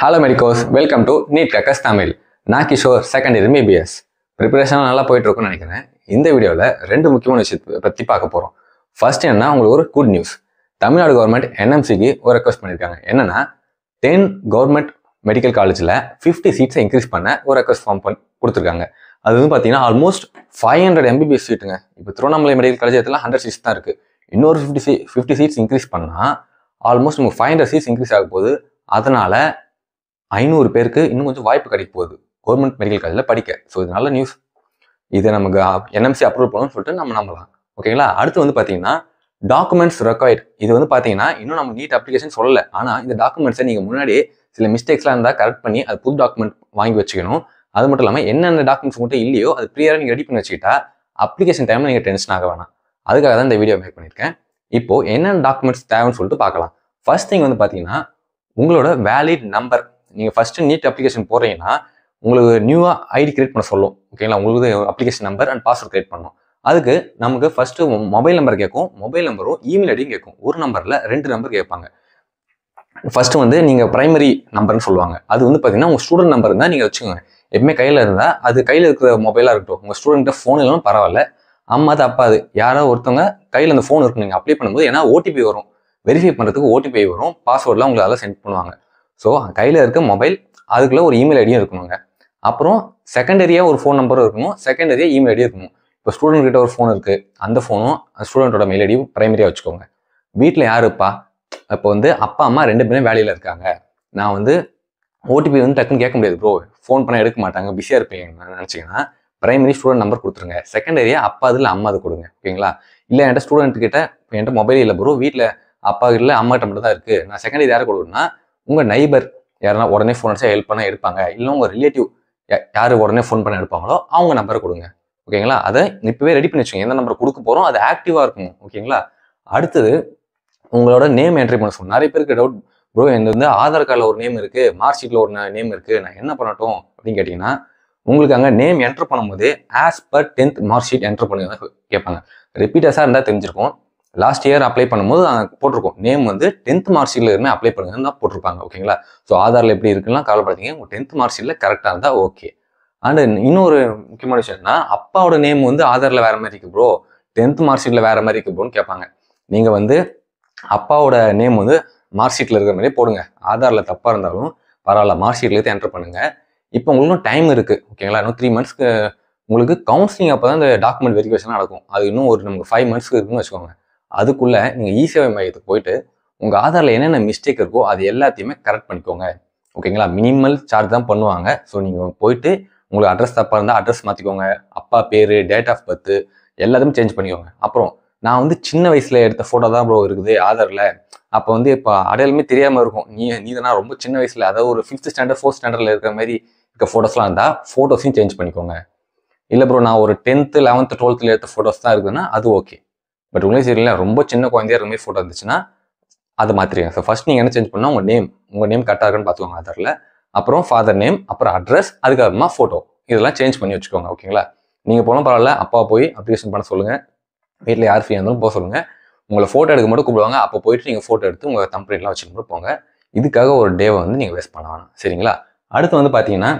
Hello medicos, welcome to NEET கக்கஸ் தமிழ். நான் Kishore, second year MBBS. Preparation நல்லா போயிட்டு இருக்குன்னு நினைக்கிறேன். இந்த வீடியோவில் ரெண்டு முக்கியமான விஷயத்தை பற்றி பார்க்க போகிறோம். ஃபர்ஸ்ட் என்ன, உங்களுக்கு ஒரு குட் நியூஸ். தமிழ்நாடு கவர்மெண்ட் NMCக்கு ஒரு ரெக்வஸ்ட் பண்ணியிருக்காங்க. என்னன்னா 10 கவர்மெண்ட் மெடிக்கல் காலேஜில் 50 சீட்ஸை இன்க்ரீஸ் பண்ண ஒரு ரெக்வஸ்ட் ஃபார்ம் கொடுத்துருக்காங்க. அது வந்து பார்த்தீங்கன்னா ஆல்மோஸ்ட் 500 MBBS சீட்டுங்க. இப்போ திருவண்ணாமலை மெடிக்கல் காலேஜ் இடத்துல 100 சீட்ஸ் தான் இருக்குது. இன்னொரு 50 சீட்ஸ் இன்க்ரீஸ் பண்ணால் ஆல்மோஸ்ட் நமக்கு 500 சீட்ஸ் இன்க்ரீஸ் ஆக போகுது. அதனால 500 பேருக்கு இன்னும் கொஞ்சம் வாய்ப்பு கிடைக்க போகுது கவர்மெண்ட் மெடிக்கல் காலேஜில் படிக்க. ஸோ இது நல்ல நியூஸ். இதை நமக்கு NMC அப்ரூவல் பண்ணணும்னு சொல்லிட்டு நம்ம நம்பலாம். ஓகேங்களா? அடுத்து வந்து பார்த்தீங்கன்னா டாக்குமெண்ட்ஸ் ரெக்வயர்ட். இது வந்து பார்த்தீங்கன்னா இன்னும் நம்ம நீட் அப்ளிகேஷன் சொல்லலை. ஆனால் இந்த டாக்குமெண்ட்ஸை நீங்கள் முன்னாடியே சில மிஸ்டேக்ஸ்லாம் இருந்தால் கரெக்ட் பண்ணி அது புது டாக்குமெண்ட் வாங்கி வச்சுக்கணும். அது மட்டும் இல்லாமல் என்னென்ன டாக்குமெண்ட்ஸ் மட்டும் இல்லையோ அது ப்ரீயராக நீங்கள் ரெடி பண்ணி வச்சுக்கிட்டா அப்ளிகேஷன் டைமில் நீங்கள் டென்ஷன் ஆக வேணாம். அதுக்காக தான் இந்த வீடியோ மேக் பண்ணியிருக்கேன். இப்போது என்னென்ன டாக்குமெண்ட்ஸ் தேவைன்னு சொல்லிட்டு பார்க்கலாம். ஃபர்ஸ்ட் திங் வந்து பார்த்தீங்கன்னா உங்களோட வேலிட் நம்பர். நீங்கள் ஃபஸ்ட்டு நீட் அப்ளிகேஷன் போடுறீங்கன்னா உங்களுக்கு நியூவாக ஐடி கிரியேட் பண்ண சொல்லும். ஓகேங்களா? உங்களுக்கு application number and password create பண்ணணும். அதுக்கு நமக்கு ஃபஸ்ட்டு மொபைல் நம்பர் கேட்கும். மொபைல் நம்பரும் இமெயில் ஐடியும் கேட்கும். ஒரு நம்பரில் 2 நம்பர் கேட்பாங்க. ஃபஸ்ட்டு வந்து நீங்கள் ப்ரைமரி நம்பர்னு சொல்லுவாங்க. அது வந்து பார்த்தீங்கன்னா உங்கள் ஸ்டூடெண்ட் நம்பர் இருந்தால் நீங்கள் வச்சுக்கோங்க. எப்பவுமே கையில் இருந்தால் அது கையில் இருக்கிற மொபைலாக இருக்கட்டும். உங்கள் ஸ்டூடெண்ட்டை ஃபோன் இல்லைன்னு பரவாயில்ல. அம்மாது அப்பாது யாரோ ஒருத்தவங்க கையில் அந்த ஃபோன் இருக்கும். நீங்கள் அப்ளை பண்ணும்போது ஏன்னா OTP வரும். வெரிஃபை பண்ணுறதுக்கு OTP வரும். பாஸ்வேர்ட்லாம் உங்களுக்கு அதெல்லாம் சென்ட் பண்ணுவாங்க. ஸோ கையில் இருக்க மொபைல், அதுக்குள்ளே ஒரு இமெயில் ஐடியும் இருக்கணுங்க. அப்புறம் செகண்டரியாக ஒரு ஃபோன் நம்பரும் இருக்கணும். செகண்டரியாக இமெயில் ஐடியும் இருக்கணும். இப்போ ஸ்டூடெண்ட் கிட்ட ஒரு ஃபோன் இருக்குது. அந்த ஃபோனும் ஸ்டூடெண்ட்டோட மெயில் ஐடியும் ப்ரைமரியாக வச்சுக்கோங்க. வீட்டில் யாருப்பா? இப்போ வந்து அப்பா அம்மா 2 பேரும் வேலையில் இருக்காங்க. நான் வந்து OTP வந்து டக்குன்னு கேட்க முடியாது ப்ரோ, ஃபோன் பண்ண எடுக்க மாட்டாங்க, பிஸியாக இருப்பீங்கன்னு நினச்சிங்கன்னா ப்ரைமரி ஸ்டூடெண்ட் நம்பர் கொடுத்துருங்க. செகண்டரியாக அப்பா அதில் அம்மா அது கொடுங்க. ஓகேங்களா? இல்லை என்கிட்ட ஸ்டூடெண்ட் கிட்ட என்கிட்ட மொபைல் இல்லை ப்ரோ, வீட்டில் அப்பா இல்லை அம்மா கிட்ட மட்டும் தான் இருக்குது, நான் செகண்டரி யாரை கொடுக்கணும்னா உங்கள் நைபர் யாருன்னா உடனே ஃபோன் அடிச்சா ஹெல்ப் பண்ண எடுப்பாங்க. இல்லை உங்கள் ரிலேட்டிவ் யார் உடனே ஃபோன் பண்ண எடுப்பாங்களோ அவங்க நம்பரை கொடுங்க. ஓகேங்களா? அதை இப்போவே ரெடி பண்ணி வச்சுக்கோங்க. எந்த நம்பர் கொடுக்க போகிறோம் அது ஆக்டிவாக இருக்கும். ஓகேங்களா? அடுத்தது உங்களோட நேம் என்ட்ரி பண்ண சொல்லணும். நிறைய பேருக்கு டவுட், ப்ரோ எனக்கு வந்து ஆதார் கார்டில் ஒரு நேம் இருக்குது, மார்க் ஷீட்டில் ஒரு நேம் இருக்குது, நான் என்ன பண்ணட்டும் அப்படின்னு கேட்டிங்கன்னா உங்களுக்கு அங்கே நேம் என்ட்ரு பண்ணும்போது as per 10th mark sheet enter பண்ணுங்க கேட்பாங்க. ரிப்பீட்டர்ஸாக இருந்தால் தெரிஞ்சிருக்கும். லாஸ்ட் இயர் அப்ளை பண்ணும்போது போட்டிருக்கோம் நேம் வந்து 10th மார்க் ஷீட்டில் இருந்தால் அப்ளை பண்ணுங்கன்னு தான் போட்டிருப்பாங்க. ஓகேங்களா? ஸோ ஆதாரில் எப்படி இருக்குன்னா கவலைப்படாதீங்க. உங்கள் 10th மார்க் ஷீட்டில் கரெக்டாக இருந்தால் ஓகே. அண்ட் இன்னொரு முக்கியமான விஷயம் என்னன்னா அப்பாவோட நேம் வந்து ஆதாரில் வேறு மாதிரி இருக்குது ப்ரோ, 10th மார்க் ஷீட்டில் வேறு மாதிரி இருக்குது ப்ரோன்னு கேட்பாங்க. நீங்கள் வந்து அப்பாவோட நேம் வந்து மார்க் ஷீட்டில் இருக்கிற மாதிரி போடுங்க. ஆதாரில் தப்பாக இருந்தாலும் பரவாயில்ல, மார்க் ஷீட்டில் எடுத்து என்ட்ரு பண்ணுங்கள். இப்போ உங்களுக்கு டைம் இருக்குது. ஓகேங்களா? இன்னும் 3 மந்த்ஸ்க்கு உங்களுக்கு கவுன்சிலிங் அப்போ தான் இந்த டாக்குமெண்ட் வெரிஃபிகேஷன் நடக்கும். அது இன்னும் ஒரு நமக்கு 5 மந்த்ஸ்க்கு இருக்குன்னு வச்சுக்கோங்க. அதுக்குள்ளே நீங்கள் இ-சேவை மையத்துக்கு போயிட்டு உங்கள் ஆதாரில் என்னென்ன மிஸ்டேக் இருக்கோ அது எல்லாத்தையுமே கரெக்ட் பண்ணிக்கோங்க. ஓகேங்களா? மினிமல் சார்ஜ் தான் பண்ணுவாங்க. ஸோ நீங்கள் போயிட்டு உங்களுக்கு அட்ரஸ் தப்பாக இருந்தால் அட்ரஸ் மாற்றிக்கோங்க. அப்பா பேர், டேட் ஆஃப் பர்த் எல்லாத்தையும் சேஞ்ச் பண்ணிக்கோங்க. அப்புறம் நான் வந்து சின்ன வயசில் எடுத்த ஃபோட்டோ தான் ப்ரோ இருக்குது ஆதாரில். அப்போ வந்து இப்போ அடையாளமே தெரியாமல் இருக்கும். நீ தானே ரொம்ப சின்ன வயசில், அதாவது ஒரு 5th ஸ்டாண்டர்ட் 4th ஸ்டாண்டர்டில் இருக்கிற மாதிரி இருக்க ஃபோட்டோஸ்லாம் இருந்தால் ஃபோட்டோஸையும் சேஞ்ச் பண்ணிக்கோங்க. இல்லை ப்ரோ நான் ஒரு 10th 11th 12th எடுத்த ஃபோட்டோஸ் தான் இருக்குதுன்னா அது ஓகே. பட் உங்களே சரியில்லை, ரொம்ப சின்ன குழந்தையா இருக்க மாதிரி ஃபோட்டோ இருந்துச்சுன்னா அதை மாற்றிடுங்க. ஸோ ஃபர்ஸ்ட் நீங்கள் என்ன சேஞ்ச் பண்ணால் உங்கள் நேம் கரெக்டாக இருக்குன்னு பார்த்துக்கோங்க ஆதாரில். அப்புறம் ஃபாதர் நேம், அப்புறம் அட்ரஸ், அதுக்கப்புறமா ஃபோட்டோ, இதெல்லாம் சேஞ்ச் பண்ணி வச்சுக்கோங்க. ஓகேங்களா? நீங்கள் போனால் பரவாயில்ல, அப்பா போய் அப்ளிகேஷன் பண்ண சொல்லுங்கள். வீட்டில் யார் ஃப்ரீயாக இருந்தாலும் போக சொல்லுங்கள். உங்களை ஃபோட்டோ எடுக்க மட்டும் கூப்பிடுவாங்க. அப்போ போயிட்டு நீங்கள் ஃபோட்டோ எடுத்து உங்கள் தம்பெனிலாம் வச்சுட்டு போங்க. இதுக்காக ஒரு டேவை வந்து நீங்கள் வேஸ்ட் பண்ண வேணாம். சரிங்களா? அடுத்து வந்து பார்த்தீங்கன்னா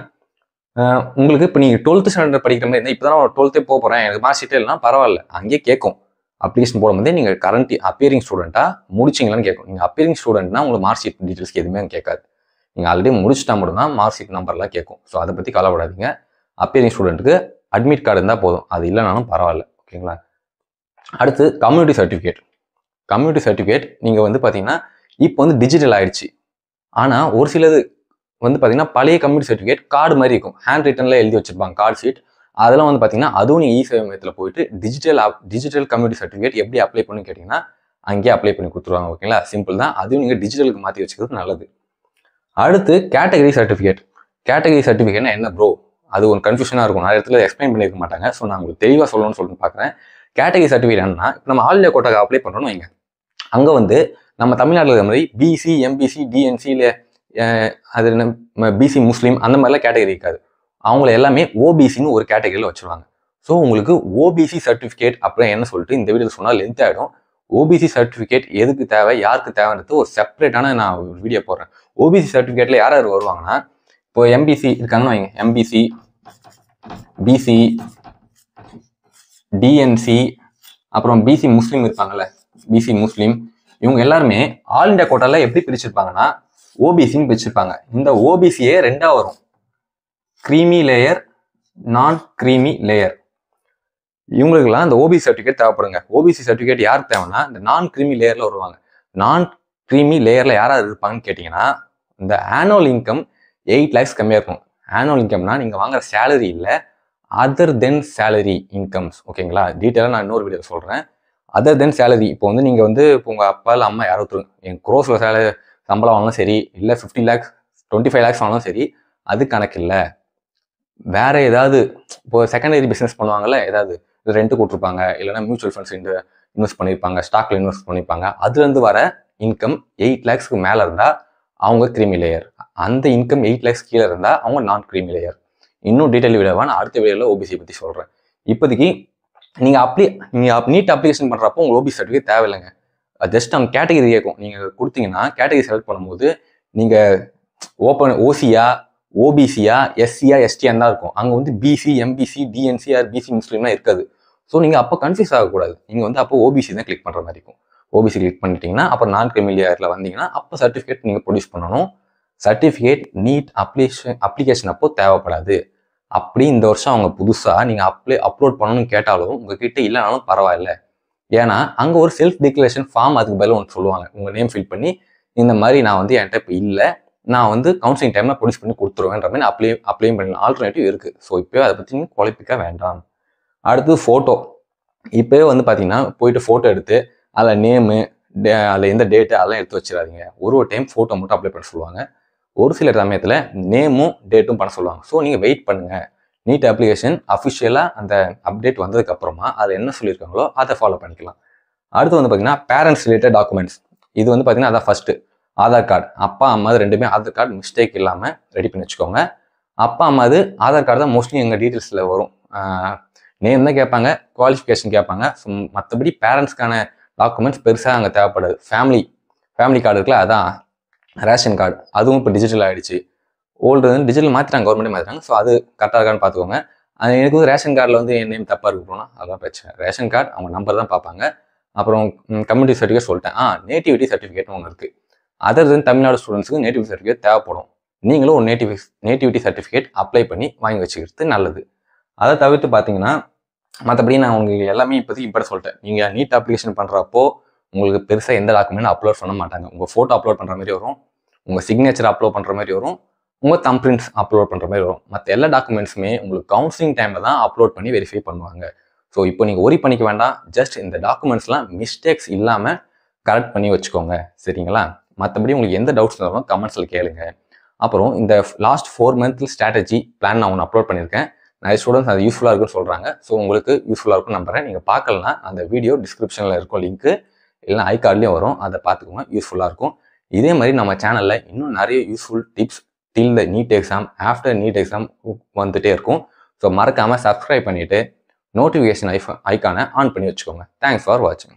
உங்களுக்கு இப்போ நீங்கள் 12th ஸ்டாண்டர்ட் படிக்கிற மாதிரி இருந்தால், இப்போ தான் நான் 12th போக போகிறேன், எனக்கு மார்க் ஷீட்டே இல்லைனா பரவாயில்ல, அங்கேயே கேட்கும். அப்ளிகேஷன் போடும்போதே நீங்கள் கரண்ட் அப்பியரிங் ஸ்டூடெண்ட்டாக முடிச்சிங்களான்னு கேட்கும். நீங்கள் அப்பியரிங் ஸ்டூடெண்ட்னா உங்களுக்கு மார்க் ஷீட் டீட்டெயில்ஸ்க்கு எதுவுமே கேட்காது. நீங்கள் ஆல்ரெடி முடிச்சுட்டா மட்டும் தான் மார்க் ஷீட் நம்பர்லாம் கேட்கும். ஸோ அதை பற்றி கவலைப்படாதீங்க. அப்பியரிங் ஸ்டூடெண்ட்டுக்கு அட்மிட் கார்டு இருந்தால் போதும், அது இல்லைனாலும் பரவாயில்ல. ஓகேங்களா? அடுத்து கம்யூனிட்டி சர்டிஃபிகேட் நீங்கள் வந்து பார்த்தீங்கன்னா இப்போ வந்து டிஜிட்டல் ஆயிடுச்சு. ஆனால் ஒரு சிலது வந்து பார்த்தீங்கன்னா பழைய கம்யூனிட்டி சர்டிஃபிகேட் கார்டு மாதிரி இருக்கும், ஹேண்ட் ரிட்டனில் எழுதி வச்சிருப்பாங்க கார்டு ஷீட். அதெல்லாம் வந்து பார்த்தீங்கன்னா அதுவும் நீங்கள் இ-சேவை மையத்தில் போயிட்டு டிஜிட்டல் கம்யூனிட்டி சர்டிஃபிகேட் எப்படி அப்ளை பண்ணு கேட்டிங்கன்னா அங்கேயே அப்ளை பண்ணி கொடுத்துருவாங்க. ஓகேங்களா? சிம்பிள் தான். அதுவும் நீங்கள் டிஜிட்டலுக்கு மாற்றி வச்சுக்கிறது நல்லது. அடுத்து கேட்டகரி சர்டிஃபிகேட்னா என்ன ப்ரோ? அது ஒரு கன்ஃபியூஷனாக இருக்கும். நிறைய இடத்துல எக்ஸ்பிளைன் பண்ணியிருக்க மாட்டாங்க. ஸோ நான் உங்களுக்கு தெளிவாக சொல்லணும்னு சொல்லிட்டு பார்க்குறேன். கேட்டகரி சர்டிஃபிகேட் என்னன்னா, இப்போ நம்ம ஆல் இந்தியா கோட்டாக்கு அப்ளை பண்ணுறோன்னு வைங்க. அங்கே வந்து நம்ம தமிழ்நாட்டில் இருக்கிற மாதிரி BC, MBC, DNC இல்லை அது என்ன BC முஸ்லீம் அந்த மாதிரிலாம் கேட்டகரி இருக்காது. அவங்கள எல்லாமே OBCன்னு ஒரு கேட்டகரியில் வச்சுருவாங்க. ஸோ உங்களுக்கு OBC சர்டிஃபிகேட் அப்புறம் என்ன சொல்லிட்டு இந்த வீடியோவில் சொன்னால் லென்த் ஆகிடும். ஓபிசி சர்டிஃபிகேட் எதுக்கு தேவை, யாருக்கு தேவைன்றது ஒரு செப்பரேட்டான நான் ஒரு வீடியோ போடுறேன். ஓபிசி சர்டிஃபிகேட்ல யார் யார் வருவாங்கன்னா, இப்போ எம்பிசி இருக்காங்கன்னு வைங்க, எம்பிசி, பிசி, டிஎன்சி, அப்புறம் பிசி முஸ்லீம் இருப்பாங்கல்ல, பிசி முஸ்லீம், இவங்க எல்லாருமே ஆல் இண்டியா கோட்டால எப்படி பிரிச்சிருப்பாங்கன்னா ஓபிசின்னு பிரிச்சிருப்பாங்க. இந்த ஓபிசியே ரெண்டா வரும், கிரீமி லேயர், நான் கிரீமி லேயர். இவங்களுக்குலாம் இந்த ஓபிசி சர்டிஃபிகேட் தேவைப்படுங்க. ஓபிசி சர்டிஃபிகேட் யாருக்கு தேவைன்னா இந்த நான் கிரீமி லேயர்ல வருவாங்க. நான் கிரீமி லேயர்ல யாராவது இருப்பாங்கன்னு கேட்டீங்கன்னா, இந்த ஆனுவல் இன்கம் 8 lakhs கம்மியாக இருக்கும். ஆனுவல் இன்கம்னா நீங்க வாங்குற சேலரி இல்லை, அதர் தென் சேலரி இன்கம்ஸ். ஓகேங்களா, டீட்டெயிலாக நான் இன்னொரு வீடியோ சொல்றேன். அதர் தென் சேலரி, இப்போ வந்து நீங்க வந்து இப்போ உங்க அப்பா இல்லை அம்மா யாரோ ஒருத்தர் என் க்ரோஸ்ல சேலரி சம்பளம் வாங்கினாலும் சரி, இல்லை 50 lakhs 25 lakhs வாங்கினாலும் சரி, அது கணக்கு இல்லை. வேற ஏதாவது இப்போ செகண்டரி பிஸ்னஸ் பண்ணுவாங்கல்ல, ஏதாவது ரெண்ட் கொடுத்துருப்பாங்க, இல்லைன்னா மியூச்சுவல் ஃபண்ட்ஸ் இன்வெஸ்ட் பண்ணியிருப்பாங்க, ஸ்டாக்ல இன்வெஸ்ட் பண்ணியிருப்பாங்க, அதுலேருந்து வர இன்கம் 8 lakhsக்கு மேலே இருந்தால் அவங்க கிரீமி லேயர். அந்த இன்கம் 8 lakhs கீழே இருந்தால் அவங்க நான் கிரீமி லேயர். இன்னும் டீட்டெயில் வீடியோவா நான் அடுத்த வீடியோவில் ஓபிசி பற்றி சொல்கிறேன். இப்போதைக்கு நீங்கள் நீட் அப்ளிகேஷன் பண்ணுறப்போ உங்களுக்கு ஓபிசி சர்டிஃபிகேட் தேவையில்லைங்க. ஜஸ்ட் அவங்க கேட்டகரி கேட்கும். நீங்கள் கொடுத்தீங்கன்னா கேட்டகரி செலக்ட் பண்ணும்போது நீங்கள் ஓசியா, ஓபிசியா, எஸ்சியா, எஸ்டியா தான் இருக்கும். அங்கே வந்து BC, MBC, DNC or BC முஸ்லீம்லாம் இருக்காது. ஸோ நீங்கள் அப்போ கன்ஃபியூஸ் ஆகக்கூடாது. நீங்கள் வந்து அப்போ ஓபிசி தான் கிளிக் பண்ணுற மாதிரி இருக்கும். ஓபிசி கிளிக் பண்ணிட்டீங்கன்னா அப்புறம் நான் கிரிமினல் லேயரில் வந்தீங்கன்னா அப்போ சர்டிஃபிகேட் நீங்கள் ப்ரொடியூஸ் பண்ணணும். சர்டிஃபிகேட் நீட் அப்ளிகேஷன் அப்போ தேவைப்படாது. அப்படி இந்த வருஷம் அவங்க புதுசாக நீங்கள் அப்லோட் பண்ணணும்னு கேட்டாலும் உங்ககிட்ட இல்லைனாலும் பரவாயில்ல. ஏன்னா அங்கே ஒரு செல்ஃப் டிக்ளரேஷன் ஃபார்ம் அதுக்கு பதில் ஒன்று சொல்லுவாங்க. உங்கள் நேம் ஃபில் பண்ணி இந்த மாதிரி நான் வந்து என்கிட்ட இப்போ இல்லை, நான் வந்து கவுன்சிலிங் டைமில் ப்ரொடியூஸ் பண்ணி கொடுத்துருவேன்ற மாதிரி அப்ளையும் பண்ணலாம். ஆல்டர்னேட்டிவ் இருக்குது. ஸோ இப்போயே அதை பற்றி நீங்கள் குழப்பிக்க வேண்டாம். அடுத்து ஃபோட்டோ. இப்போயே வந்து பார்த்தீங்கன்னா போயிட்டு ஃபோட்டோ எடுத்து அதில் நேமு, அதில் எந்த டேட்டு அதெல்லாம் எடுத்து வச்சிடாதீங்க. ஒரு டைம் ஃபோட்டோ மட்டும் அப்ளை பண்ண சொல்லுவாங்க. ஒரு சில சமயத்தில் நேமும் டேட்டும் பண்ண சொல்லுவாங்க. ஸோ நீங்கள் வெயிட் பண்ணுங்கள். நீட் அப்ளிகேஷன் அஃபிஷியலாக அந்த அப்டேட் வந்ததுக்கப்புறமா அது என்ன சொல்லியிருக்காங்களோ அதை ஃபாலோ பண்ணிக்கலாம். அடுத்து வந்து பார்த்தீங்கன்னா பேரண்ட்ஸ் ரிலேட்டட் டாக்குமெண்ட்ஸ். இது வந்து பார்த்தீங்கன்னா அதான் ஃபஸ்ட்டு ஆதார் கார்டு. அப்பா அம்மா ரெண்டுமே ஆதார் கார்டு மிஸ்டேக் இல்லாமல் ரெடி பண்ணி வச்சுக்கோங்க. அப்பா அம்மா ஆதார் கார்டு தான் மோஸ்ட்லி எங்கள் டீட்டெயில்ஸில் வரும். நேம் தான் கேட்பாங்க, குவாலிஃபிகேஷன் கேட்பாங்க. ஸோ மற்றபடி பேரண்ட்ஸ்க்கான டாக்குமெண்ட்ஸ் பெருசாக அங்கே தேவைப்படாது. ஃபேமிலி கார்டு இருக்குல்ல, அதான் ரேஷன் கார்டு. அதுவும் இப்போ டிஜிட்டல் ஆகிடுச்சு. ஓல்டு வந்து டிஜிட்டல் மாற்றிட்டாங்க, கவர்மெண்ட்டே மாற்றிட்டாங்க. ஸோ அது கரெக்டாக இருக்கான்னு பார்த்துக்கோங்க. அது எனக்கு வந்து ரேஷன் கார்டில் வந்து என் நேம் தப்பாக இருக்கு போனால் அதெல்லாம் பிரச்சனை. ரேஷன் கார்டு அவங்க நம்பர் தான் பார்ப்பாங்க. அப்புறம் கம்யூனிட்டி சர்டிஃபிகேட் சொல்லிட்டேன். நேட்டிவிட்டி சர்டிஃபிகேட்னு ஒன்று இருக்குது. அதர் தென் தமிழ்நாடு ஸ்டூடெண்ட்ஸுக்கு நேட்டிவிட்டி சர்டிஃபிகேட் தேவைப்படும். நீங்களும் ஒரு நேட்டிவிட்டி சர்டிஃபிகேட் அப்ளை பண்ணி வாங்கி வச்சுக்கிறது நல்லது. அதை தவிர்த்து பார்த்தீங்கன்னா மற்றபடி நான் உங்களுக்கு எல்லாமே இப்போதைக்கு இப்போ சொல்லிட்டேன். நீங்கள் நீட் அப்ளிகேஷன் பண்ணுறப்போ உங்களுக்கு பெருசாக எந்த டாக்குமெண்ட் அப்லோட் பண்ண மாட்டாங்க. உங்கள் ஃபோட்டோ அப்லோட் பண்ணுற மாதிரி வரும், உங்கள் சிக்னேச்சர் அப்லோட் பண்ணுற மாதிரி வரும், உங்கள் தம் பிரிண்ட்ஸ் அப்லோட் பண்ணுற மாதிரி வரும். மற்ற எல்லா டாக்குமெண்ட்ஸுமே உங்களுக்கு கவுன்சிலிங் டைமில் தான் அப்லோட் பண்ணி வெரிஃபை பண்ணுவாங்க. ஸோ இப்போ நீங்கள் ஒரி பண்ணிக்க வேண்டாம். ஜஸ்ட் இந்த டாக்குமெண்ட்ஸ்லாம் மிஸ்டேக்ஸ் இல்லாமல் கரெக்ட் பண்ணி வச்சுக்கோங்க, சரிங்களா? மற்றபடி உங்களுக்கு எந்த டவுட்ஸ் இருந்தாலும் கமெண்ட்ஸில் கேளுங்க. அப்புறம் இந்த லாஸ்ட் 4 month ஸ்ட்ராட்டஜி பிளான் நான் ஒன்று அப்லோட் பண்ணியிருக்கேன். நிறைய ஸ்டூடெண்ட்ஸ் அது யூஸ்ஃபுல்லாக இருக்குன்னு சொல்கிறாங்க. ஸோ உங்களுக்கு யூஸ்ஃபுல்லாக இருக்கும் நம்புறேன். நீங்கள் பார்க்கலன்னா அந்த வீடியோ டிஸ்கிரிப்ஷனில் இருக்கும் லிங்க்கு, இல்லைனா ஐ கார்ட்லேயும் வரும், அதை பார்த்துக்கோங்க. யூஸ்ஃபுல்லாக இருக்கும். இதே மாதிரி நம்ம சேனலில் இன்னும் நிறைய useful tips till the NEET exam, after NEET exam வந்துகிட்டே இருக்கும். ஸோ மறக்காமல் சப்ஸ்கிரைப் பண்ணிவிட்டு நோட்டிஃபிகேஷன் ஐக்கானை ஆன் பண்ணி வச்சுக்கோங்க. தேங்க்ஸ் ஃபார் வாட்சிங்.